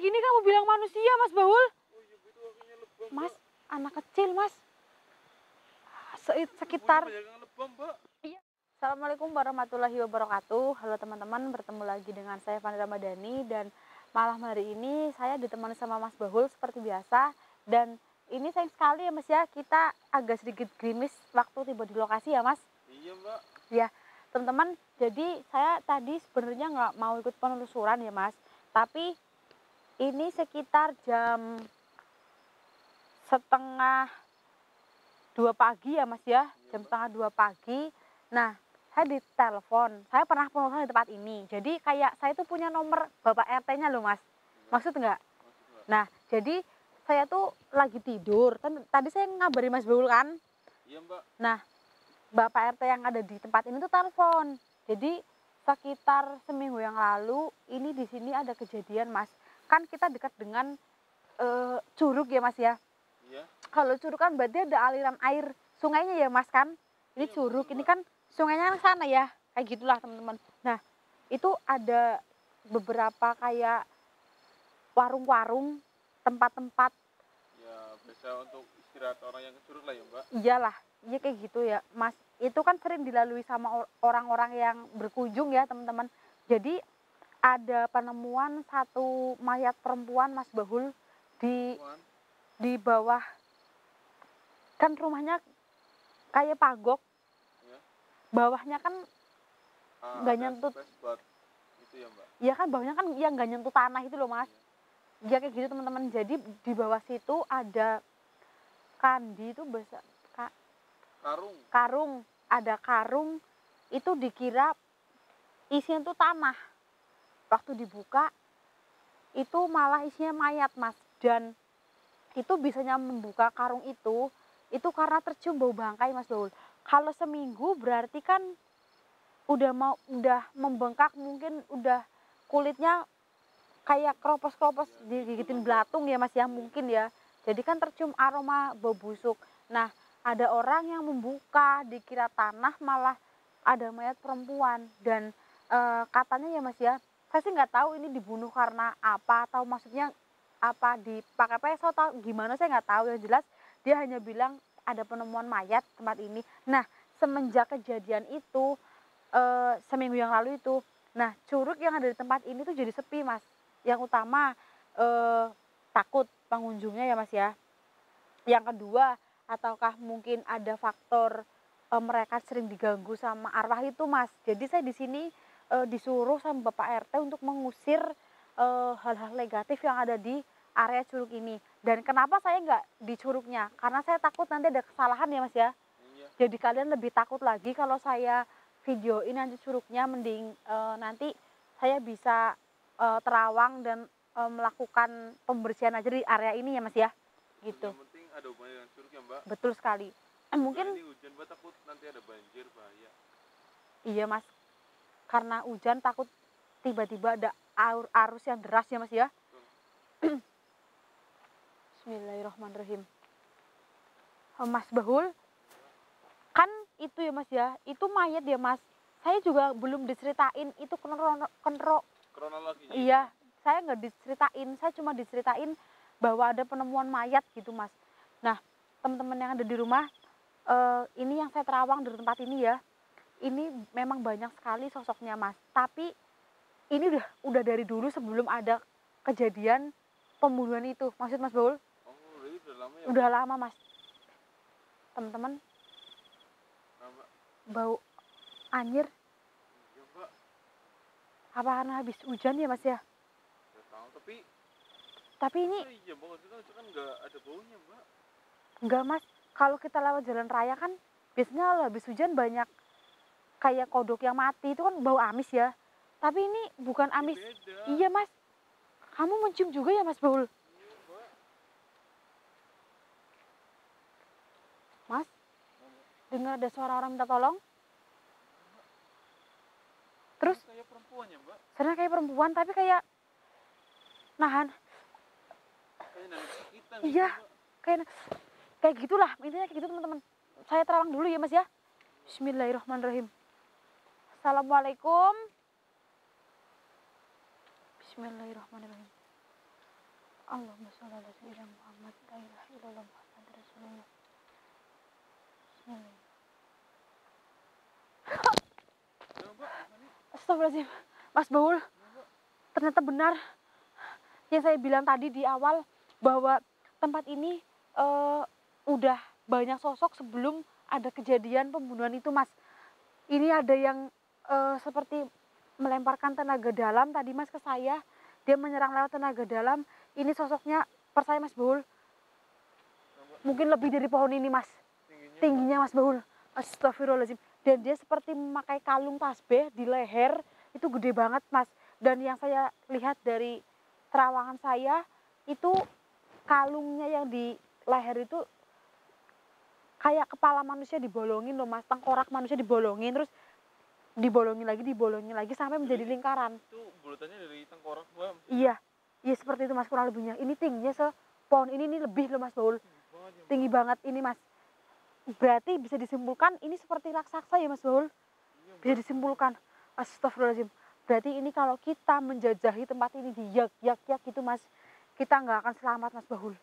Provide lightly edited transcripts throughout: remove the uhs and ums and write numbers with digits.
gini kamu bilang manusia, Mas Baul? Oh iya, itu kakinya lebam, Mas, Mbak. anak kecil, Mas. Sekitar. Banyak yang lebam, Mbak. Iya. Assalamualaikum warahmatullahi wabarakatuh. Halo teman-teman, bertemu lagi dengan saya Fani Ramadhani dan malam hari ini saya ditemani sama Mas Baul seperti biasa. Dan ini sayang sekali ya Mas ya, kita agak sedikit gerimis waktu tiba di lokasi ya Mas. Iya, Mbak. Ya, teman-teman, jadi saya tadi sebenarnya nggak mau ikut penelusuran ya Mas. Tapi ini sekitar jam setengah 2 pagi ya Mas ya, jam setengah 2 pagi. Nah, saya ditelepon, saya pernah penelusuran di tempat ini. Jadi kayak saya tuh punya nomor Bapak RT-nya loh Mas. Maksud nggak? Nah, jadi saya tuh lagi tidur. Tadi saya ngabari Mas Baul kan. Iya, Mbak. Nah, Bapak RT yang ada di tempat ini tuh telepon. Jadi sekitar seminggu yang lalu ini di sini ada kejadian Mas. Kan kita dekat dengan curug ya Mas ya. Iya. Kalau curug kan berarti ada aliran air sungainya ya Mas kan. Ini Iya, curug, betul, ini Mbak. kan sungainya kan sana ya. Kayak gitulah teman-teman. Nah, itu ada beberapa kayak warung-warung, tempat-tempat. Ya, biasa untuk istirahat orang yang ke curug lah ya, Mbak. Iyalah, iya kayak gitu ya Mas. Itu kan sering dilalui sama orang-orang yang berkunjung ya teman-teman. Jadi ada penemuan satu mayat perempuan Mas Bahul di Cuman, bawah, kan rumahnya kayak pagok, ya. bawahnya kan nggak Ada nyentut. space buat itu ya, Mbak. Ya kan bawahnya kan yang nggak nyentuh tanah itu loh Mas. Ya kayak gitu teman-teman. Jadi di bawah situ ada kandi itu besar, Karung. karung, ada karung itu dikira isinya tuh tanah. Waktu dibuka itu malah isinya mayat Mas. Dan itu bisanya membuka karung itu karena tercium bau bangkai Mas Baul. Kalau seminggu berarti kan udah membengkak, mungkin udah kulitnya kayak keropos-keropos digigitin belatung ya Mas ya, mungkin ya. Jadi kan tercium aroma bau busuk. Nah, ada orang yang membuka dikira tanah malah ada mayat perempuan. Dan katanya ya Mas ya, saya sih nggak tahu ini dibunuh karena apa atau maksudnya apa dipakai peso atau gimana, saya nggak tahu. Yang jelas dia hanya bilang ada penemuan mayat tempat ini. Nah, semenjak kejadian itu seminggu yang lalu itu, nah curug yang ada di tempat ini tuh jadi sepi Mas. Yang utama takut pengunjungnya ya Mas ya. Yang kedua, ataukah mungkin ada faktor mereka sering diganggu sama arwah itu Mas. Jadi saya di sini disuruh sama Bapak RT untuk mengusir hal-hal negatif yang ada di area curug ini. Dan kenapa saya nggak di curugnya? Karena saya takut nanti ada kesalahan ya Mas ya. Iya. Jadi kalian lebih takut lagi kalau saya videoin nanti curugnya, mending nanti saya bisa terawang dan melakukan pembersihan aja di area ini ya Mas ya. Gitu. Yang penting ada hubungannya dengan curug ya, Mbak. Betul sekali. Mungkin ini hujan, Mbak, takut nanti ada banjir, bahaya. iya Mas. Karena hujan takut tiba-tiba ada arus yang deras ya Mas ya. Bismillahirrahmanirrahim. Mas Bahul, kan itu ya Mas ya, itu mayat ya Mas. Saya juga belum diceritain itu Kronologinya. Iya, saya nggak diceritain, saya cuma diceritain bahwa ada penemuan mayat gitu Mas. Nah, teman-teman yang ada di rumah, ini yang saya terawang dari tempat ini ya, ini memang banyak sekali sosoknya Mas. Tapi ini udah dari dulu sebelum ada kejadian pembunuhan itu. Maksud Mas Baul? Oh, jadi udah lama ya? Udah lama Mas. Teman-teman, Mbak? bau anjir. Iya, Mbak. Apa karena habis hujan ya Mas ya? Nggak tahu, Tapi ini iya, Mbak, itu kan nggak ada baunya, Mbak. enggak Mas. Kalau kita lewat jalan raya kan biasanya kalau habis hujan banyak kayak kodok yang mati, itu kan bau amis ya. Tapi ini bukan amis. Beda. Iya Mas. Kamu mencium juga ya Mas Baul? Iya, Mbak. Mas, dengar ada suara orang minta tolong? Terus Kayak perempuan ya, Mbak? sebenarnya kayak perempuan tapi kayak nahan. Kayak nahan kesakitan. Iya, Mbak. kayak gitulah. Intinya kayak gitu teman-teman. Saya terawang dulu ya Mas ya. Bismillahirrahmanirrahim. Assalamualaikum. Bismillahirrahmanirrahim. Allahumma sholli ala sayyidina Muhammad la ilaha illallah Muhammad Rasulullah. Bismillah. Ya, Mbak, ini. Astagfirullahaladzim. Mas Baul, ternyata benar yang saya bilang tadi di awal bahwa tempat ini udah banyak sosok sebelum ada kejadian pembunuhan itu, Mas. Ini ada yang seperti melemparkan tenaga dalam tadi, Mas, ke saya. Dia menyerang lewat tenaga dalam. Ini sosoknya, percaya Mas Baul, mungkin lebih dari pohon ini, Mas. Tingginya Mas Baul. Astagfirullahaladzim. Dan dia seperti memakai kalung tasbih di leher. Itu gede banget, Mas. Dan yang saya lihat dari terawangan saya, itu kalungnya yang di leher itu kayak kepala manusia dibolongin loh, Mas. Tengkorak manusia dibolongin, terus dibolongin lagi sampai menjadi lingkaran. Itu bulutannya dari tengkorak, Mbak. Iya, iya seperti itu, Mas, kurang lebihnya. Ini tingginya sepohon ini lebih loh, Mas Baul. Tinggi banget ini, Mas. Berarti bisa disimpulkan ini seperti raksasa ya, Mas Baul. Bisa disimpulkan. Astagfirullahaladzim. Berarti ini kalau kita menjajahi tempat ini di yak gitu, Mas, kita nggak akan selamat, Mas Baul.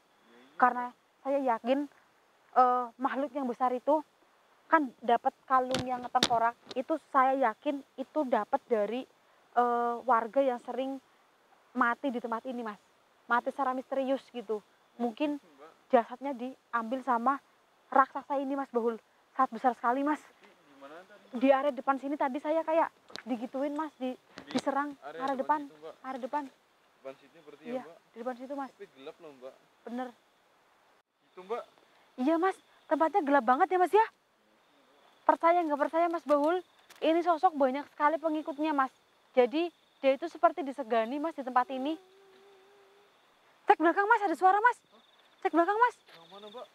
Karena saya yakin makhluk yang besar itu kan dapat kalung yang tengkorak. Itu saya yakin itu dapat dari warga yang sering mati di tempat ini, Mas. Mati secara misterius gitu. Mungkin jasadnya diambil sama raksasa ini, Mas Baul. Sangat besar sekali, Mas. Di area depan sini tadi saya kayak digituin, Mas, diserang area depan. Area depan. Depan situ berarti Iya, ya, Mbak. di depan situ, Mas. Tapi gelap loh, Mbak. Bener. Itu, Mbak. Iya, Mas. Tempatnya gelap banget ya, Mas ya. Percaya nggak percaya, Mas Baul, ini sosok banyak sekali pengikutnya, Mas. Jadi dia itu seperti disegani, Mas, di tempat ini. Cek belakang, Mas, ada suara, Mas. Cek belakang, Mas. Yang mana, Mbak?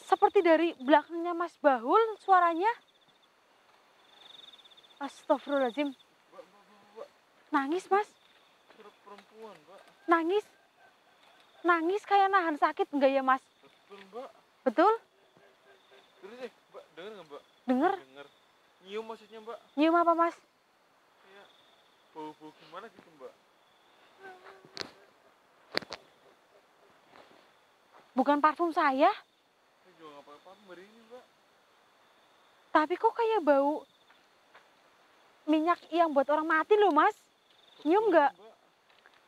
Seperti dari belakangnya Mas Baul suaranya. Astagfirullahaladzim. Mbak. Nangis, Mas. Suara perempuan, Mbak. Nangis. Nangis kayak nahan sakit enggak ya, Mas? Betul, Mbak. Betul? Terus Mbak, denger nggak, Mbak? Dengar? Denger. Nyium maksudnya, Mbak. Nyium apa, Mas? Kayak bau-bau gimana gitu, Mbak? Bukan parfum saya, Saya juga nggak pakai parfum hari ini, Mbak. tapi kok kayak bau minyak yang buat orang mati loh, Mas. Nyium nggak? Mbak.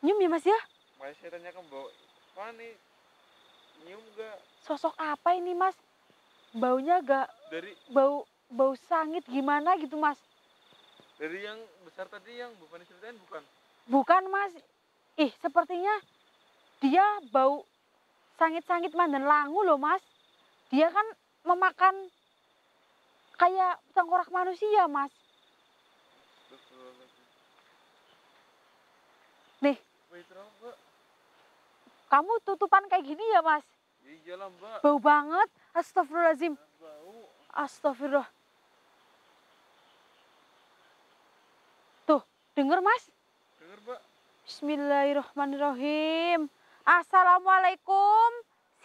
Nyium ya, Mas ya? Makanya saya tanyakan, Mbak. Mana nih? Nyium nggak? Sosok apa ini, Mas? Baunya agak Dari bau sangit gimana gitu, Mas? yang besar tadi yang bukan diceritain, bukan? Bukan, Mas. Ih, sepertinya dia bau sangit-sangit mandan langu loh, Mas. Dia kan memakan kayak tengkorak manusia, Mas. Betul. Nih, Baik, terang, Mbak. kamu tutupan kayak gini ya, Mas? Ya iyalah, Mbak. Bau banget. Astagfirullahaladzim. Bau. Astagfirullah. Tuh, denger, Mas? Denger, Mbak. Bismillahirrahmanirrahim. Assalamualaikum.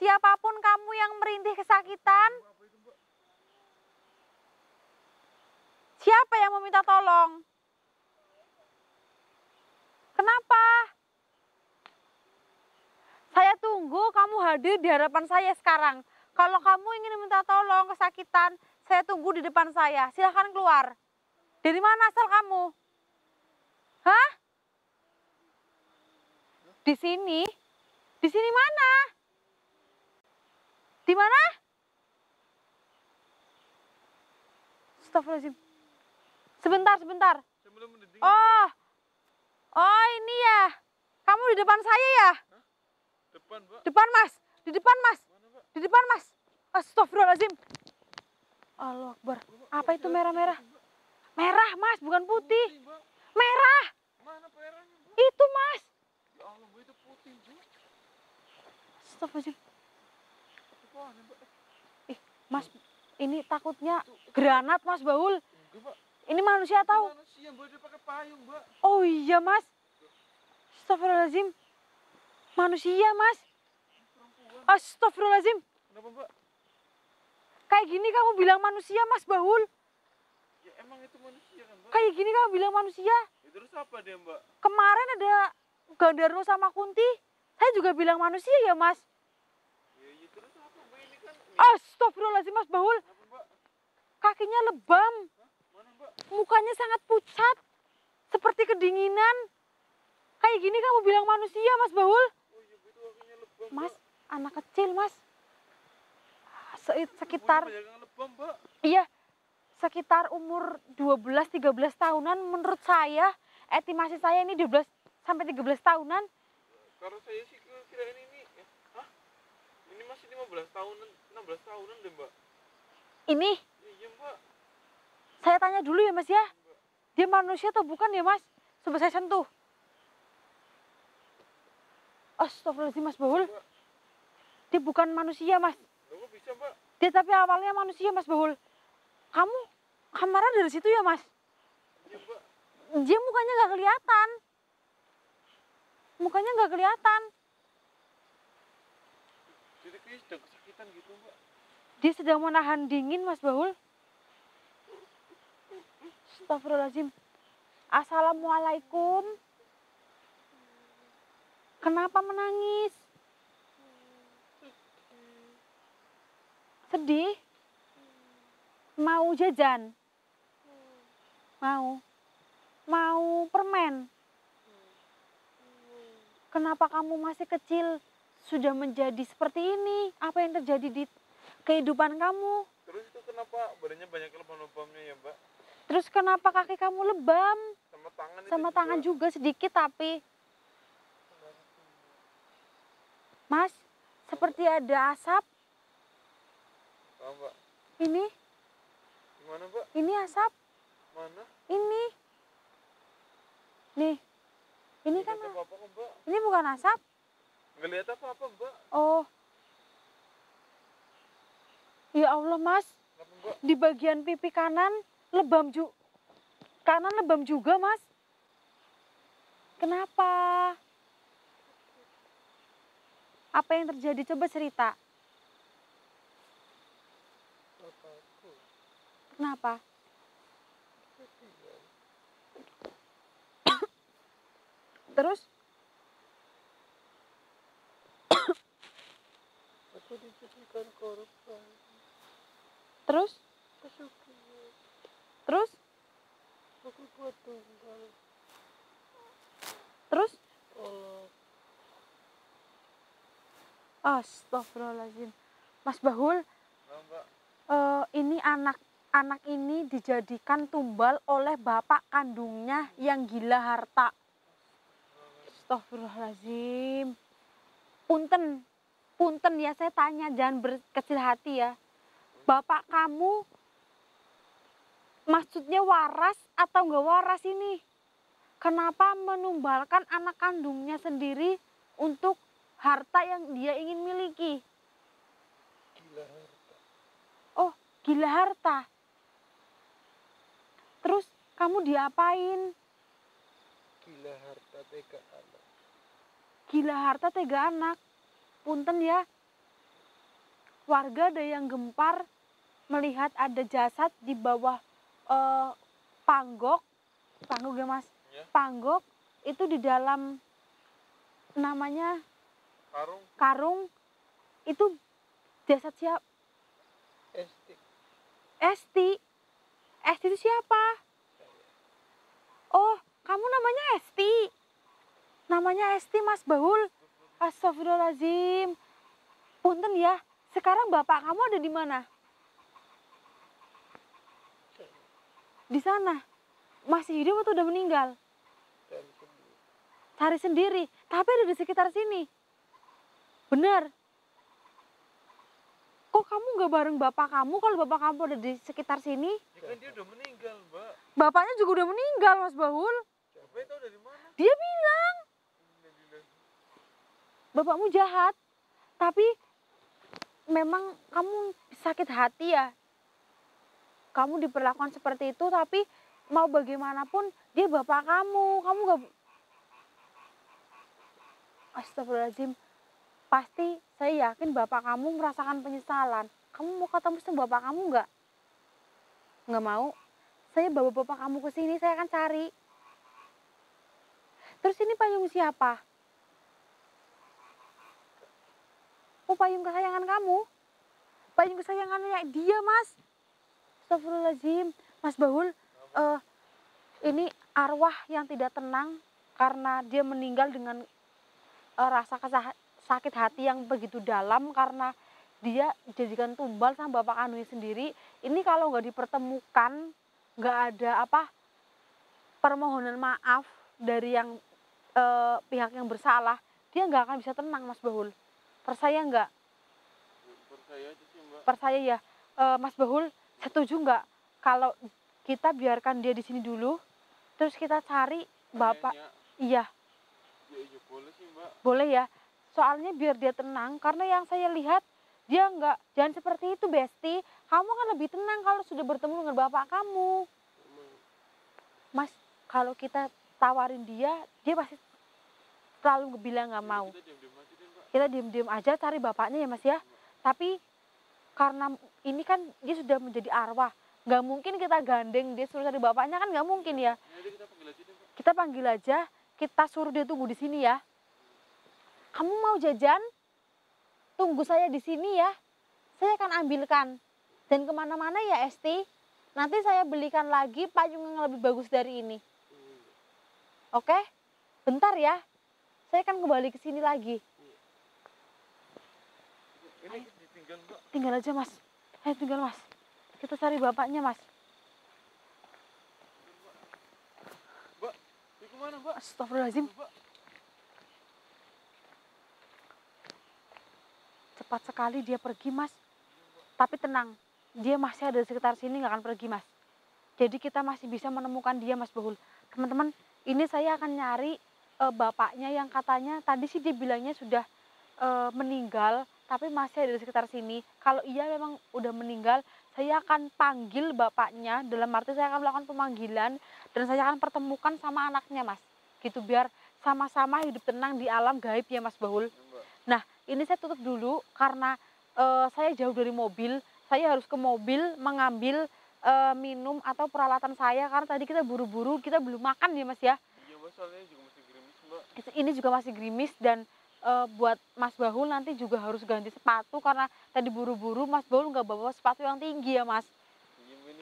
Siapapun kamu yang merintih kesakitan, Apa itu, Mbak? siapa yang meminta tolong? Kenapa? Saya tunggu kamu hadir di hadapan saya sekarang. Kalau kamu ingin meminta tolong kesakitan, saya tunggu di depan saya. Silahkan keluar. Dari mana asal kamu? Hah? Di sini? Di sini mana? Di mana? Astagfirullahaladzim. Sebentar. Saya belum mendengar. Oh ini ya. Kamu di depan saya ya? Depan, Mbak. Depan, Mas. Di depan, Mas. Mana, Mbak? Di depan, Mas. Astagfirullahaladzim. Allah Akbar. Apa itu merah-merah? Merah, Mas, bukan putih. Putih, Mbak. Merah. Mana merahnya, Mbak? Itu, Mas. Ya Allah, Mbak, itu putih, Mbak. Astagfirullahaladzim. Itu apaan, Mbak? Ih, Mas, ini takutnya granat, Mas Baul. Enggak, Mbak. Ini manusia tahu. Manusia, Mbak, dia pakai payung, Mbak. Oh iya, Mas. Astagfirullahaladzim. Manusia, Mas. Perempuan. Astagfirullahaladzim. Kenapa, Mbak? Kayak gini kamu bilang manusia, Mas Baul. Ya emang itu manusia kan, Mbak? Kayak gini kamu bilang manusia. Ya, terus apa dia, Mbak? Kemarin ada Gandharwo sama Kunti Saya juga bilang manusia ya, Mas. Ya, terus apa, Mbak? Ini kan Astagfirullahaladzim, Mas Bahul. apa, Mbak? Kakinya lebam. Hah? Mana, Mbak? Mukanya sangat pucat. Seperti kedinginan. Kayak gini kamu bilang manusia, Mas Bahul. Oh iya, itu kakinya lebam, Mas, Mbak. anak kecil, Mas. Sekitar, Banyak yang lebam, Mbak. iya, sekitar umur 12-13 tahunan menurut saya. Estimasi saya ini 12 sampai 13 tahunan. Kalau saya sih kirain ini, hah? Ini masih 15 tahunan, 16 tahunan deh, Mbak. Ini, Iya, Mbak. saya tanya dulu ya, Mas ya. Mbak. Dia manusia atau bukan ya, Mas? Coba saya sentuh. Astagfirullahaladzim, Mas Bahul. Mbak. Dia bukan manusia, Mas. Loh, kok bisa, Mbak? Dia tapi awalnya manusia, Mas Bahul. Kamu kamarnya dari situ ya, Mas? Iya, Mbak. Dia mukanya nggak kelihatan. Mukanya nggak kelihatan. Jadi kayak sedang kesakitan gitu, Mbak. Dia sedang menahan dingin, Mas Bahul. Astagfirullahaladzim. Assalamualaikum. Kenapa menangis? Sedih? Mau jajan? Mau? Mau permen? Kenapa kamu masih kecil sudah menjadi seperti ini? Apa yang terjadi di kehidupan kamu? Terus itu kenapa badannya banyak lebam-lebamnya ya, Mbak? Terus kenapa kaki kamu lebam? Sama tangan itu Sama tangan juga sedikit tapi. Mas, seperti ada asap. Oh, Mbak. Ini, Gimana, Mbak? ini asap. Mana? Ini. Nih. Ini Nggak kan, lihat apa-apa kok, Mbak. ini bukan asap. Nggak lihat apa-apa, Mbak. Oh. Ya Allah, Mas. Kenapa, Mbak? Di bagian pipi kanan lebam juga. Kanan lebam juga, Mas. Kenapa? Apa yang terjadi? Coba cerita. Bapakku. Kenapa? Terus? Aku dijadikan korban. Terus? Kesukian. Terus? Aku buat tunggal. Terus? Allah. Astagfirullahaladzim. Mas Bahul, Nah, Mbak. ini anak ini dijadikan tumbal oleh bapak kandungnya yang gila harta. Astagfirullahaladzim. Punten, punten ya, saya tanya, jangan berkecil hati ya. Bapak kamu maksudnya waras atau nggak waras ini? Kenapa menumbalkan anak kandungnya sendiri untuk harta yang dia ingin miliki? Gila harta. Oh, gila harta. Terus kamu diapain? Gila harta tega anak. Gila harta tega anak. Punten ya. Warga ada yang gempar melihat ada jasad di bawah panggok ya, Mas. Ya. Panggok itu di dalam namanya karung itu jasad siapa? Esti. Esti. Esti itu siapa? Oh, kamu namanya Esti. Namanya Esti, Mas Bahul. Astagfirullahaladzim. Punten ya, sekarang bapak kamu ada di mana? Di sana. Masih hidup atau udah meninggal? Cari sendiri. Tapi ada di sekitar sini. Benar. Kok kamu nggak bareng bapak kamu kalau bapak kamu ada di sekitar sini? Ya kan dia udah meninggal, Mbak. Bapaknya juga udah meninggal, Mas Bahul. Bapak tahu dari mana? Dia bilang, bapakmu jahat. Tapi memang kamu sakit hati ya. Kamu diperlakukan seperti itu, tapi mau bagaimanapun dia bapak kamu. Kamu gak... Astagfirullahaladzim. Pasti saya yakin bapak kamu merasakan penyesalan. Kamu mau ketemu sama bapak kamu nggak? Nggak mau? Saya bawa bapak kamu ke sini, saya akan cari. Terus ini payung siapa? aku payung kesayangan kamu. Payung kesayangannya dia, Mas. Astagfirullahaladzim. Mas Bahul, ini arwah yang tidak tenang karena dia meninggal dengan rasa sakit hati yang begitu dalam karena dia dijadikan tumbal sama bapak kandungnya sendiri. Ini kalau nggak dipertemukan, nggak ada permohonan maaf dari yang pihak yang bersalah, dia nggak akan bisa tenang, Mas Bahul. Percaya nggak? Percaya aja sih Mbak. Percaya ya. Mas Bahul, setuju nggak kalau kita biarkan dia di sini dulu, terus kita cari bapak? Iya. Ya boleh sih Mbak. Boleh ya. Soalnya biar dia tenang, karena yang saya lihat dia nggak, jangan seperti itu Besti. Kamu kan lebih tenang kalau sudah bertemu dengan bapak kamu. Mas, kalau kita tawarin dia pasti selalu bilang nggak mau. Kita diem-diem aja cari bapaknya ya Mas ya. Tapi karena ini kan dia sudah menjadi arwah, nggak mungkin kita gandeng dia suruh cari bapaknya, kan nggak mungkin ya. Kita panggil aja, kita suruh dia tunggu di sini ya. Kamu mau jajan? Tunggu saya di sini ya. Saya akan ambilkan. Dan kemana-mana ya Esti. Nanti saya belikan lagi payung yang lebih bagus dari ini. Oke? Bentar ya. Saya akan kembali ke sini lagi. Ini ditinggal Mbak. Tinggal aja Mas. Ayo tinggal Mas. Kita cari bapaknya Mas. Mbak, ini kemana Mbak? Astagfirullahaladzim. Cepat sekali dia pergi Mas. Tapi tenang, dia masih ada di sekitar sini, nggak akan pergi Mas. Jadi kita masih bisa menemukan dia Mas Bahul. Teman-teman, ini saya akan nyari bapaknya yang katanya tadi sih dia bilangnya sudah meninggal, tapi masih ada di sekitar sini. Kalau iya memang udah meninggal, saya akan panggil bapaknya, dalam arti saya akan melakukan pemanggilan dan saya akan pertemukan sama anaknya Mas. Gitu biar sama-sama hidup tenang di alam gaib ya Mas Bahul. Nah, ini saya tutup dulu karena saya jauh dari mobil. Saya harus ke mobil mengambil minum atau peralatan saya karena tadi kita buru-buru, kita belum makan ya Mas ya. Iya Mbak, soalnya juga masih gerimis Mbak. Ini juga masih gerimis dan buat Mas Bahul nanti juga harus ganti sepatu karena tadi buru-buru Mas Bahul nggak bawa sepatu yang tinggi ya Mas.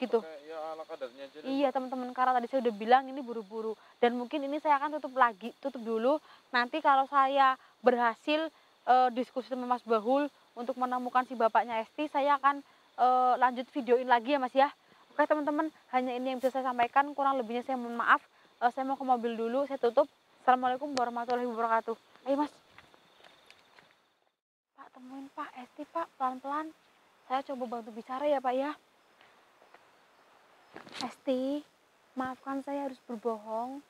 Ini Gitu. ya ala kadarnya aja. Iya teman-teman, karena tadi saya udah bilang ini buru-buru dan mungkin ini saya akan tutup dulu. Nanti kalau saya berhasil diskusi sama Mas Bahul untuk menemukan si bapaknya Esti, saya akan lanjut videoin lagi ya Mas ya. Oke teman-teman, hanya ini yang bisa saya sampaikan, kurang lebihnya saya mohon maaf. Saya mau ke mobil dulu, saya tutup. Assalamualaikum warahmatullahi wabarakatuh. Ayo Mas. Pak, temuin Pak Esti Pak, pelan-pelan. Saya coba bantu bicara ya Pak ya. Esti, maafkan saya harus berbohong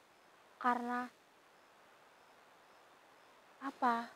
karena apa?